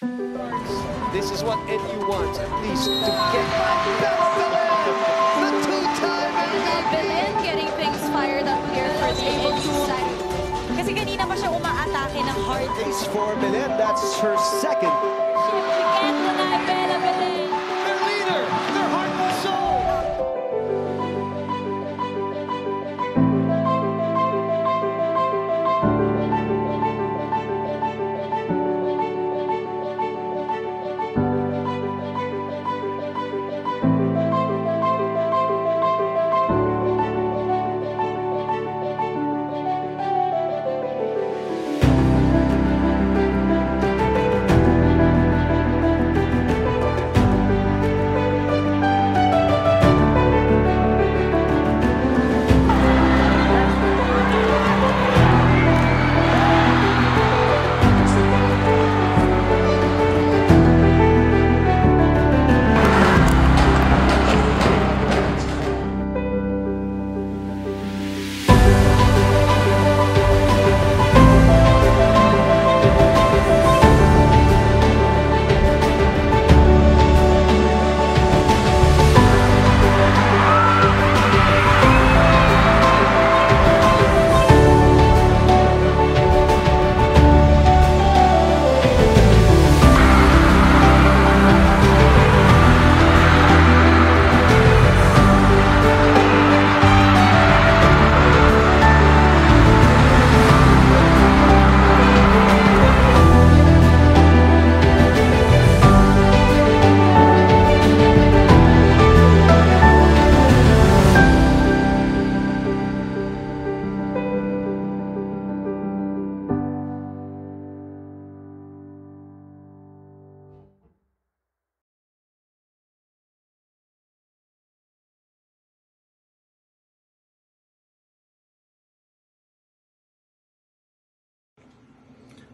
This is what NU wants, at least to get back. The two-time Belen getting things fired up here for the NU side. Kasi kanina pa siya umaatake ng hard. Thanks for Belen, that's her second. Can't deny Bella Belen. Their leader, their heart and soul.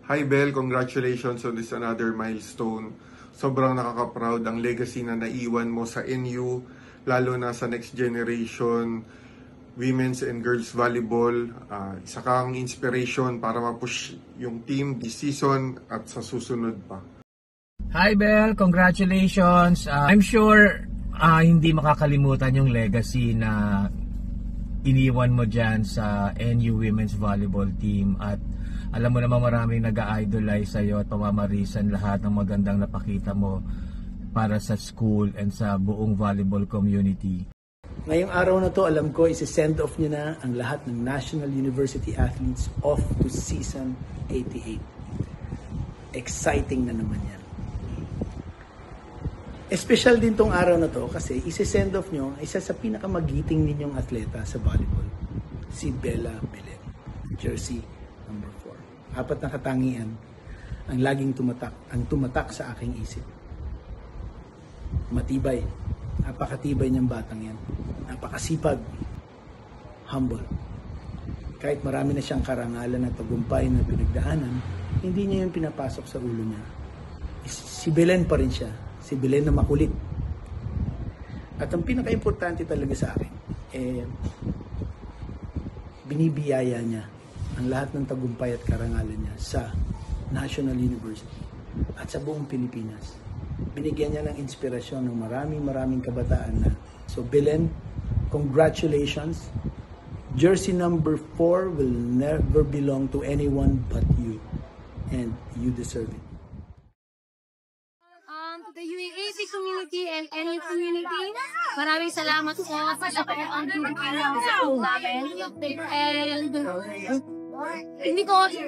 Hi Bel, congratulations on this another milestone. Sobrang nakaka-proud ang legacy na naiwan mo sa NU, lalo na sa next generation, women's and girls volleyball. Isa kang inspiration para ma-push yung team this season at sa susunod pa. Hi Bel, congratulations. I'm sure hindi makakalimutan yung legacy na iniwan mo dyan sa NU Women's Volleyball Team, at alam mo naman maraming nag-idolize sa'yo at pamamarisan lahat ng magandang napakita mo para sa school and sa buong volleyball community. Ngayong araw na to, alam ko, isi-send off nyo na ang lahat ng National University athletes off to season 88. Exciting na naman yan. Special din tong araw na to kasi isi-send off nyo isa sa pinakamagiting ninyong atleta sa volleyball, si Bella Belen, jersey number 4. 4 na katangian ang laging tumatak sa aking isip. Matibay, napakatibay niyang batang yan. Napakasipag, humble. Kahit marami na siyang karangalan at tagumpay na pinagdaanan, hindi niya yung pinapasok sa ulo niya. Si Belen pa rin siya. Si Belen na makulit. At ang pinaka-importante talaga sa akin, binibiyaya niya ang lahat ng tagumpay at karangalan niya sa National University at sa buong Pilipinas. Binigyan niya ng inspirasyon ng maraming kabataan na. So Belen, congratulations. Jersey number 4 will never belong to anyone but you. And you deserve it. The UAAP community and NU community, maraming salamat po sa support ang community sa school namin. And hindi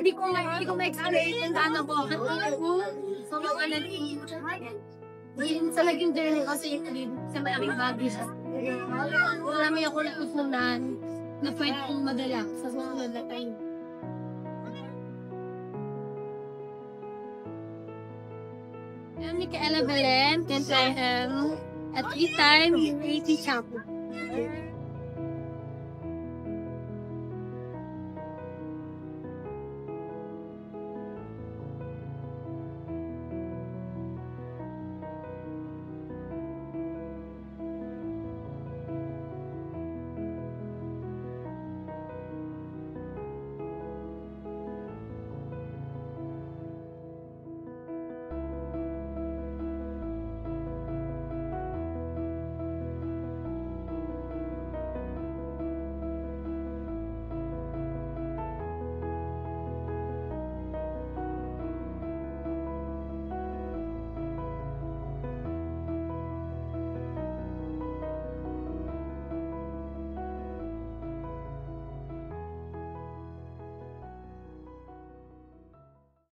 ko ma-explain kung ano po. So, sa naging journey ko sa YouTube, sa maraming bagay siya. Marami ako natutunan na pwede kong madala sa susunod na time. I'm Micaela Belen, and I am a 3-time UAAP champion.